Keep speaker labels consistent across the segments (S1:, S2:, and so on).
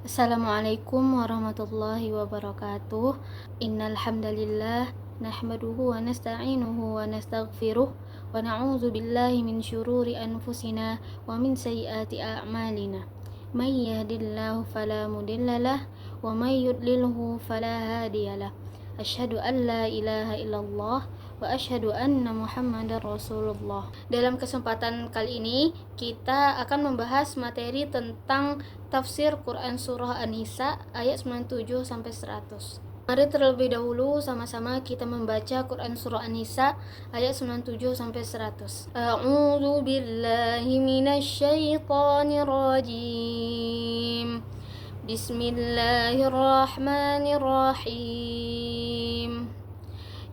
S1: Assalamualaikum warahmatullahi wabarakatuh. Innal hamdalillah nahmaduhu wa nasta'inuhu wa nastaghfiruh wa na'udzu billahi min syururi anfusina wa min sayyiati a'malina. May yahdihillahu fala mudhillalah wa may yudlilhu fala hadiyalah. Asyhadu an la ilaha illallah wa asyhadu anna Muhammadar Rasulullah. Dalam kesempatan kali ini kita akan membahas materi tentang tafsir Quran surah An-Nisa ayat 97 sampai 100. Mari terlebih dahulu sama-sama kita membaca Quran surah An-Nisa ayat 97 sampai 100. A'udzu billahi minasy syaithanir rajim. Bismillahirrahmanirrahim.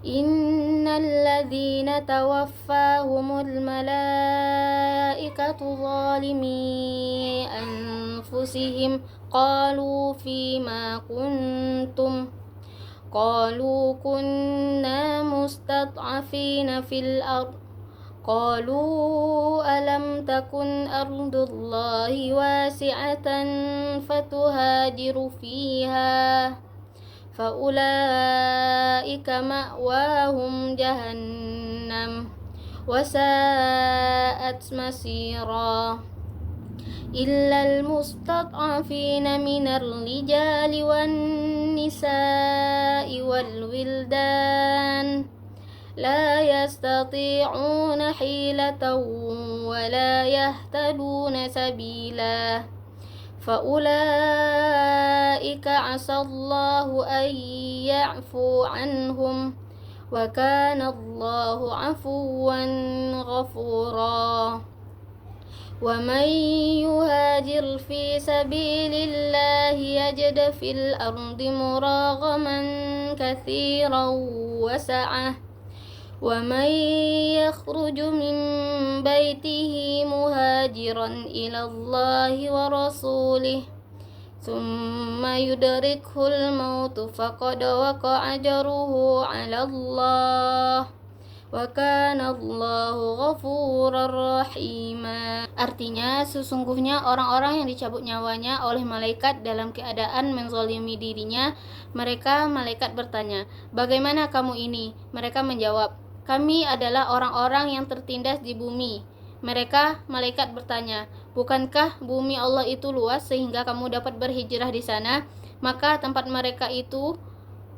S1: Innal ladzina tawaffahumul malaikatu zalimi anfusihim qalu fima kuntum qalu kunna mustad'afina fil ard qalu alam takun ardullahi wasi'atan fatuhajiru fiha faulaika ma'wahum jahannam wasa'at masira illal mustad'afina minar rijali wan nisa'i wal wildan la yastati'una hilatan wa la yahtaduna sabila faulaika asallahu an ya'fu anhum wa kana Allahu 'afuwan ghafura. Wa man yuhajir fi sabilillahi yajid fil ardi muragaman katsiran wa sa'ah wa man yakhruju min baitihi muhajiran ila Allahi wa rasulih thumma yudrikhul mautu faqad waqa'a ajruhu 'ala Allah wa kana Allahu ghafurar rahima. Artinya, sesungguhnya orang-orang yang dicabut nyawanya oleh malaikat dalam keadaan menzalimi dirinya, mereka malaikat bertanya, "Bagaimana kamu ini?" Mereka menjawab, "Kami adalah orang-orang yang tertindas di bumi." Mereka malaikat bertanya, "Bukankah bumi Allah itu luas sehingga kamu dapat berhijrah di sana?" Maka tempat mereka itu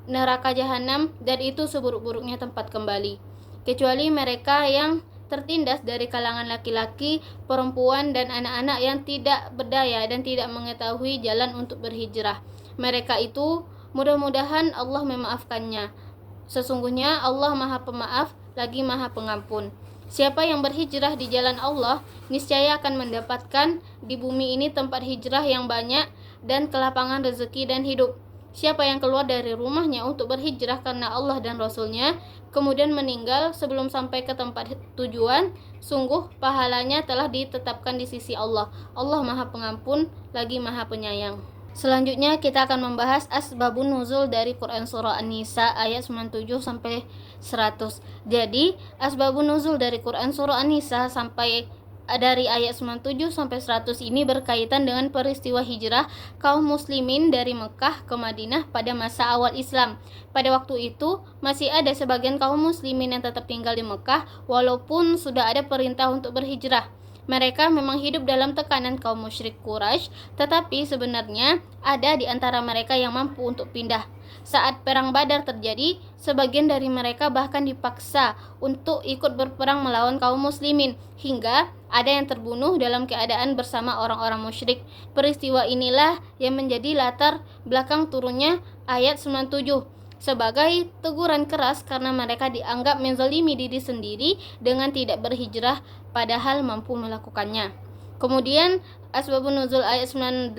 S1: neraka jahanam, dan itu seburuk-buruknya tempat kembali. Kecuali mereka yang tertindas dari kalangan laki-laki, perempuan, dan anak-anak yang tidak berdaya dan tidak mengetahui jalan untuk berhijrah. Mereka itu mudah-mudahan Allah memaafkannya. Sesungguhnya Allah Maha Pemaaf lagi Maha Pengampun. Siapa yang berhijrah di jalan Allah, niscaya akan mendapatkan di bumi ini tempat hijrah yang banyak dan kelapangan rezeki dan hidup. Siapa yang keluar dari rumahnya untuk berhijrah karena Allah dan Rasulnya, kemudian meninggal sebelum sampai ke tempat tujuan, sungguh pahalanya telah ditetapkan di sisi Allah. Allah Maha Pengampun lagi Maha Penyayang. Selanjutnya kita akan membahas asbabun nuzul dari Quran surah An-Nisa ayat 97 sampai 100. Jadi, asbabun nuzul dari Quran surah An-Nisa sampai dari ayat 97 sampai 100 ini berkaitan dengan peristiwa hijrah kaum muslimin dari Mekah ke Madinah pada masa awal Islam. Pada waktu itu masih ada sebagian kaum muslimin yang tetap tinggal di Mekah walaupun sudah ada perintah untuk berhijrah. Mereka memang hidup dalam tekanan kaum musyrik Quraisy, tetapi sebenarnya ada di antara mereka yang mampu untuk pindah. Saat perang Badar terjadi, sebagian dari mereka bahkan dipaksa untuk ikut berperang melawan kaum muslimin, hingga ada yang terbunuh dalam keadaan bersama orang-orang musyrik. Peristiwa inilah yang menjadi latar belakang turunnya ayat 97 sebagai teguran keras karena mereka dianggap menzalimi diri sendiri dengan tidak berhijrah padahal mampu melakukannya. Kemudian asbabun nuzul ayat 98,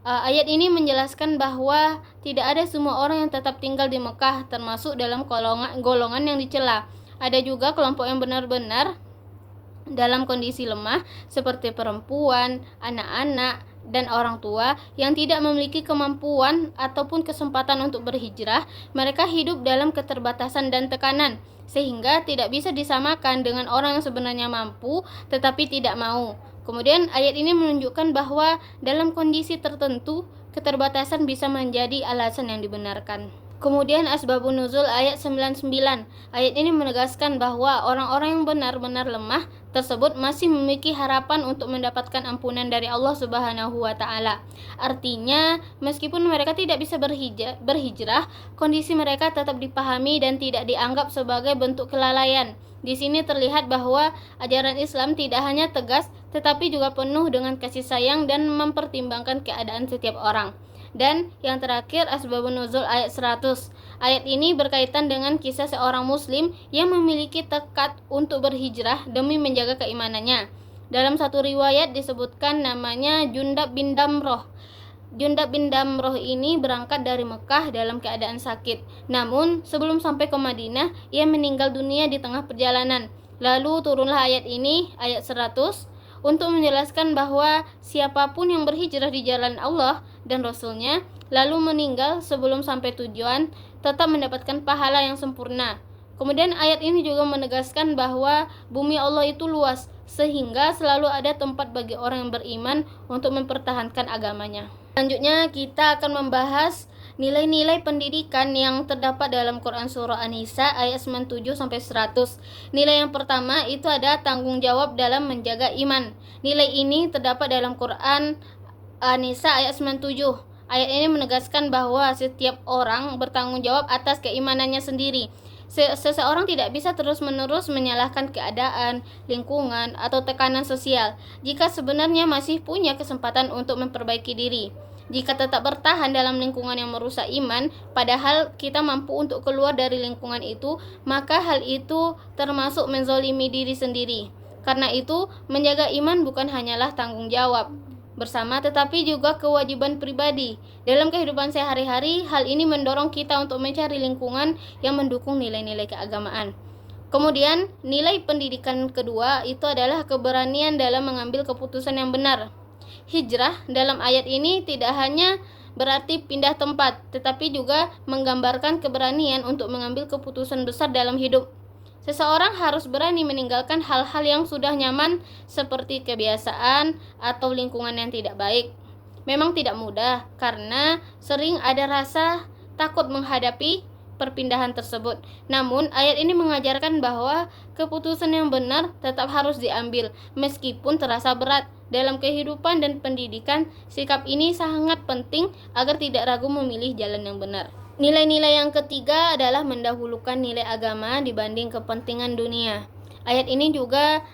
S1: ayat ini menjelaskan bahwa tidak ada semua orang yang tetap tinggal di Mekah, termasuk dalam golongan yang dicela. Ada juga kelompok yang benar-benar dalam kondisi lemah seperti perempuan, anak-anak, dan orang tua yang tidak memiliki kemampuan ataupun kesempatan untuk berhijrah. Mereka hidup dalam keterbatasan dan tekanan, sehingga tidak bisa disamakan dengan orang yang sebenarnya mampu tetapi tidak mau. Kemudian ayat ini menunjukkan bahwa dalam kondisi tertentu keterbatasan bisa menjadi alasan yang dibenarkan. Kemudian asbabun nuzul ayat 99. Ayat ini menegaskan bahwa orang-orang yang benar-benar lemah tersebut masih memiliki harapan untuk mendapatkan ampunan dari Allah Subhanahu wa taala. Artinya, meskipun mereka tidak bisa berhijrah, kondisi mereka tetap dipahami dan tidak dianggap sebagai bentuk kelalaian. Di sini terlihat bahwa ajaran Islam tidak hanya tegas, tetapi juga penuh dengan kasih sayang dan mempertimbangkan keadaan setiap orang. Dan yang terakhir asbabun nuzul ayat 100. Ayat ini berkaitan dengan kisah seorang muslim yang memiliki tekad untuk berhijrah demi menjaga keimanannya. Dalam satu riwayat disebutkan namanya Jundab bin Damroh. Jundab bin Damroh ini berangkat dari Mekah dalam keadaan sakit. Namun sebelum sampai ke Madinah, ia meninggal dunia di tengah perjalanan. Lalu turunlah ayat ini, ayat 100, untuk menjelaskan bahwa siapapun yang berhijrah di jalan Allah dan Rasul-Nya lalu meninggal sebelum sampai tujuan tetap mendapatkan pahala yang sempurna. Kemudian ayat ini juga menegaskan bahwa bumi Allah itu luas sehingga selalu ada tempat bagi orang yang beriman untuk mempertahankan agamanya. Selanjutnya kita akan membahas nilai-nilai pendidikan yang terdapat dalam Quran Surah An-Nisa ayat 97 sampai 100. Nilai yang pertama itu ada tanggung jawab dalam menjaga iman. Nilai ini terdapat dalam Quran An-Nisa ayat 97. Ayat ini menegaskan bahwa setiap orang bertanggung jawab atas keimanannya sendiri. Seseorang tidak bisa terus-menerus menyalahkan keadaan, lingkungan, atau tekanan sosial jika sebenarnya masih punya kesempatan untuk memperbaiki diri. Jika tetap bertahan dalam lingkungan yang merusak iman, padahal kita mampu untuk keluar dari lingkungan itu, maka hal itu termasuk menzolimi diri sendiri. Karena itu, menjaga iman bukan hanyalah tanggung jawab bersama, tetapi juga kewajiban pribadi. Dalam kehidupan sehari-hari, hal ini mendorong kita untuk mencari lingkungan yang mendukung nilai-nilai keagamaan. Kemudian, nilai pendidikan kedua itu adalah keberanian dalam mengambil keputusan yang benar. Hijrah dalam ayat ini tidak hanya berarti pindah tempat, tetapi juga menggambarkan keberanian untuk mengambil keputusan besar dalam hidup. Seseorang harus berani meninggalkan hal-hal yang sudah nyaman seperti kebiasaan atau lingkungan yang tidak baik. Memang tidak mudah karena sering ada rasa takut menghadapi perpindahan tersebut. Namun ayat ini mengajarkan bahwa keputusan yang benar tetap harus diambil meskipun terasa berat. Dalam kehidupan dan pendidikan, sikap ini sangat penting agar tidak ragu memilih jalan yang benar. Nilai-nilai yang ketiga adalah mendahulukan nilai agama dibanding kepentingan dunia. Ayat ini juga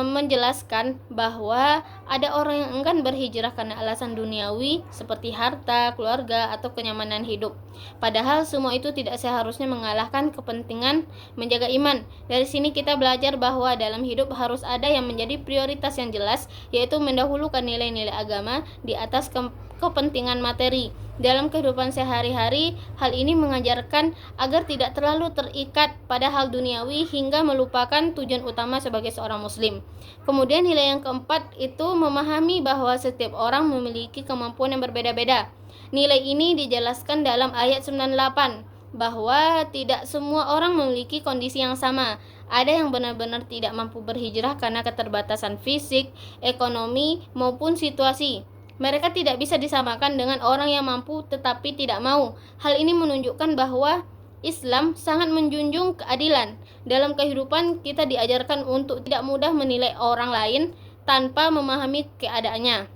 S1: menjelaskan bahwa ada orang yang enggan berhijrah karena alasan duniawi seperti harta, keluarga, atau kenyamanan hidup. Padahal semua itu tidak seharusnya mengalahkan kepentingan menjaga iman. Dari sini kita belajar bahwa dalam hidup harus ada yang menjadi prioritas yang jelas, yaitu mendahulukan nilai-nilai agama di atas kepentingan materi. Dalam kehidupan sehari-hari, hal ini mengajarkan agar tidak terlalu terikat pada hal duniawi hingga melupakan tujuan utama sebagai seorang muslim. Kemudian nilai yang keempat itu memahami bahwa setiap orang memiliki kemampuan yang berbeda-beda. Nilai ini dijelaskan dalam ayat 98 bahwa tidak semua orang memiliki kondisi yang sama. Ada yang benar-benar tidak mampu berhijrah karena keterbatasan fisik, ekonomi, maupun situasi. Mereka tidak bisa disamakan dengan orang yang mampu tetapi tidak mau. Hal ini menunjukkan bahwa Islam sangat menjunjung keadilan. Dalam kehidupan kita diajarkan untuk tidak mudah menilai orang lain tanpa memahami keadaannya.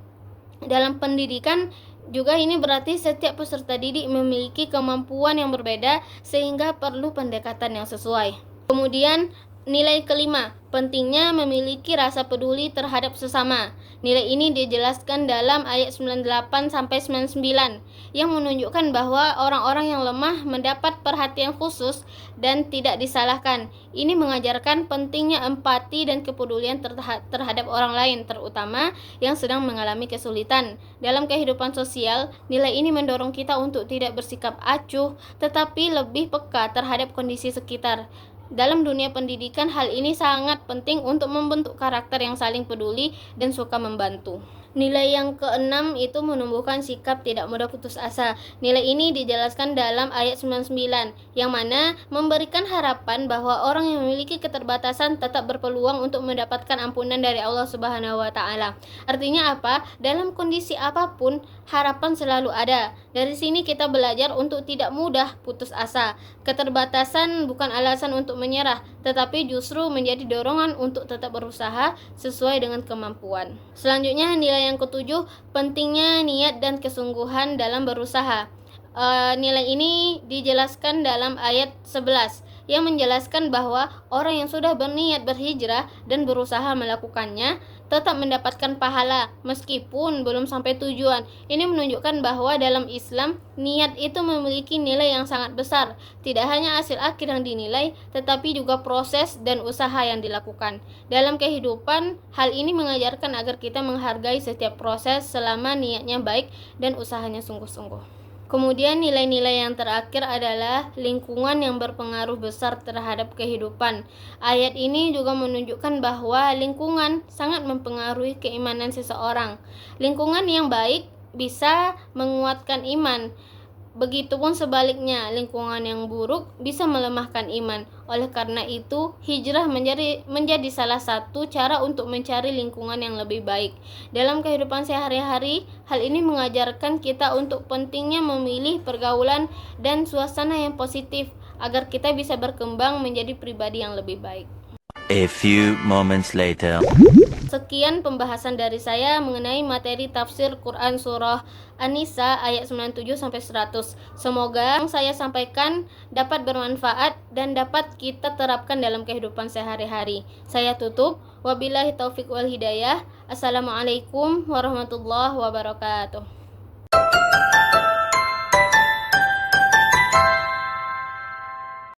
S1: Dalam pendidikan juga ini berarti setiap peserta didik memiliki kemampuan yang berbeda sehingga perlu pendekatan yang sesuai. Kemudian nilai kelima, pentingnya memiliki rasa peduli terhadap sesama. Nilai ini dijelaskan dalam ayat 98 sampai 99 yang menunjukkan bahwa orang-orang yang lemah mendapat perhatian khusus dan tidak disalahkan. Ini mengajarkan pentingnya empati dan kepedulian terhadap orang lain, terutama yang sedang mengalami kesulitan. Dalam kehidupan sosial, nilai ini mendorong kita untuk tidak bersikap acuh, tetapi lebih peka terhadap kondisi sekitar. Dalam dunia pendidikan, hal ini sangat penting untuk membentuk karakter yang saling peduli dan suka membantu. Nilai yang keenam itu menumbuhkan sikap tidak mudah putus asa. Nilai ini dijelaskan dalam ayat 99, yang mana memberikan harapan bahwa orang yang memiliki keterbatasan tetap berpeluang untuk mendapatkan ampunan dari Allah Subhanahu wa Ta'ala. Artinya apa? Dalam kondisi apapun, harapan selalu ada. Dari sini kita belajar untuk tidak mudah putus asa. Keterbatasan bukan alasan untuk menyerah, tetapi justru menjadi dorongan untuk tetap berusaha sesuai dengan kemampuan. Selanjutnya, nilai yang ketujuh, pentingnya niat dan kesungguhan dalam berusaha. Nilai ini dijelaskan dalam ayat 11 yang menjelaskan bahwa orang yang sudah berniat berhijrah dan berusaha melakukannya tetap mendapatkan pahala meskipun belum sampai tujuan. Ini menunjukkan bahwa dalam Islam niat itu memiliki nilai yang sangat besar. Tidak hanya hasil akhir yang dinilai, tetapi juga proses dan usaha yang dilakukan. Dalam kehidupan, hal ini mengajarkan agar kita menghargai setiap proses selama niatnya baik dan usahanya sungguh-sungguh. Kemudian nilai-nilai yang terakhir adalah lingkungan yang berpengaruh besar terhadap kehidupan. Ayat ini juga menunjukkan bahwa lingkungan sangat mempengaruhi keimanan seseorang. Lingkungan yang baik bisa menguatkan iman. Begitupun sebaliknya, lingkungan yang buruk bisa melemahkan iman. Oleh karena itu, hijrah menjadi salah satu cara untuk mencari lingkungan yang lebih baik. Dalam kehidupan sehari-hari, hal ini mengajarkan kita untuk pentingnya memilih pergaulan dan suasana yang positif agar kita bisa berkembang menjadi pribadi yang lebih baik.
S2: A few moments later.
S1: Sekian pembahasan dari saya mengenai materi tafsir Quran Surah An-Nisa ayat 97-100. Semoga yang saya sampaikan dapat bermanfaat dan dapat kita terapkan dalam kehidupan sehari-hari. Saya tutup. Wabillahi taufiq wal hidayah. Assalamualaikum warahmatullahi wabarakatuh.